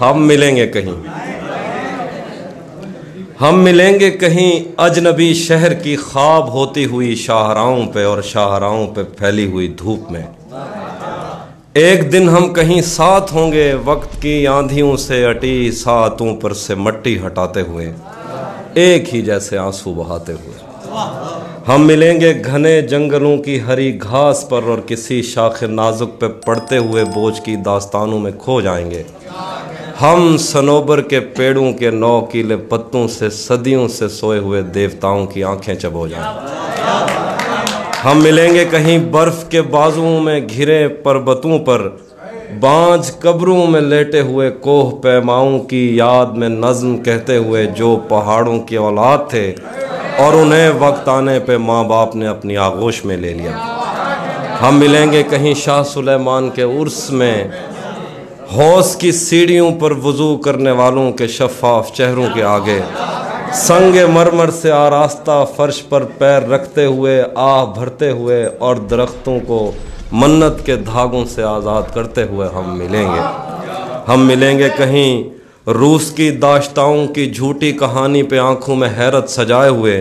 हम मिलेंगे कहीं अजनबी शहर की ख्वाब होती हुई शाहराहों पे और शाहराहों पे फैली हुई धूप में। एक दिन हम कहीं साथ होंगे वक्त की आंधियों से अटी सातों पर से मट्टी हटाते हुए, एक ही जैसे आंसू बहाते हुए। हम मिलेंगे घने जंगलों की हरी घास पर और किसी शाख नाजुक पे पड़ते हुए बोझ की दास्तानों में खो जाएंगे। हम सनोबर के पेड़ों के नौकीले पत्तों से सदियों से सोए हुए देवताओं की आंखें चबो जाएं। हम मिलेंगे कहीं बर्फ के बाजुओं में घिरे पर्वतों पर, बांझ कब्रों में लेटे हुए कोह पैमाओं की याद में नज्म कहते हुए जो पहाड़ों की औलाद थे और उन्हें वक्त आने पे माँ बाप ने अपनी आगोश में ले लिया। हम मिलेंगे कहीं शाह सुलेमान के उर्स में, हौस की सीढ़ियों पर वुजू करने वालों के शफाफ चेहरों के आगे, संगे मरमर से आरास्ता फर्श पर पैर रखते हुए आह भरते हुए और दरख्तों को मन्नत के धागों से आज़ाद करते हुए हम मिलेंगे कहीं रूस की दाश्ताओं की झूठी कहानी पे आंखों में हैरत सजाए हुए,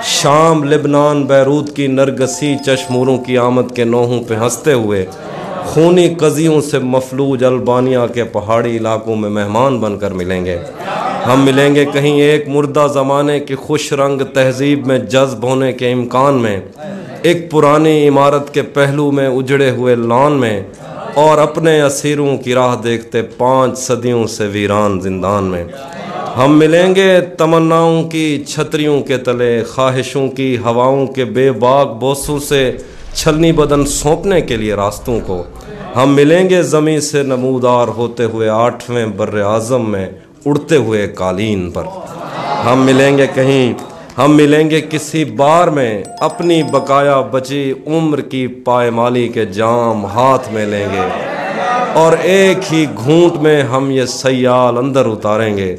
शाम लिबनान बैरूत की नरगसी चश्मूरों की आमद के नोहों पे हंसते हुए, खूनी कजियों से मफलूज अल्बानिया के पहाड़ी इलाकों में मेहमान बनकर मिलेंगे। हम मिलेंगे कहीं एक मुर्दा ज़माने की खुश रंग तहजीब में जज्ब होने के इम्कान में, एक पुरानी इमारत के पहलू में उजड़े हुए लॉन में, और अपने असीरों की राह देखते 5 सदियों से वीरान जिंदान में। हम मिलेंगे तमन्नाओं की छतरियों के तले, ख्वाहिशों की हवाओं के बेबाक बोसों से छलनी बदन सौंपने के लिए रास्तों को। हम मिलेंगे ज़मीं से नमूदार होते हुए 8वें बर्रे आज़म में उड़ते हुए कालीन पर। हम मिलेंगे किसी बार में, अपनी बकाया बची उम्र की पायमाली के जाम हाथ में लेंगे और एक ही घूंट में हम ये सयाल अंदर उतारेंगे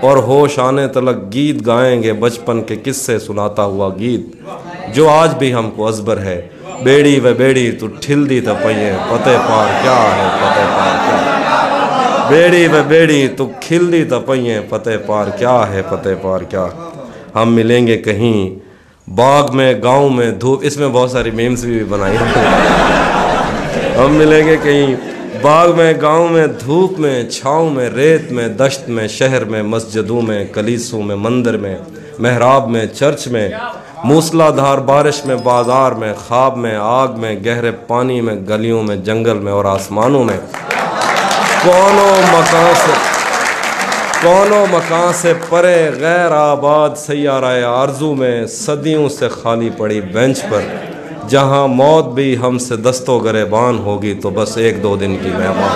और होश आने तलक गीत गाएंगे, बचपन के किस्से सुनाता हुआ गीत जो आज भी हमको अज़बर है। बेड़ी व बेड़ी तू ठिलदी त पइए पते पार क्या है पते पार क्या। बेड़ी व बेड़ी तू खिलदी त पइए पते पार क्या है पते पार क्या। हम मिलेंगे कहीं बाग में गांव में धूप, इसमें बहुत सारी मीम्स भी बनाई हम मिलेंगे कहीं बाग में गांव में धूप में छाँव में रेत में दश्त में शहर में मस्जिदों में कलीसों में मंदिर में महराब में चर्च में, मूसलाधार बारिश में बाजार में ख्वाब में आग में गहरे पानी में गलियों में जंगल में और आसमानों में। कौनो मकान से परे गैर आबाद सैयारा आरजू में, सदियों से खाली पड़ी बेंच पर, जहां मौत भी हमसे दस्तो गरेबान होगी तो बस 1-2 दिन की मेहमान।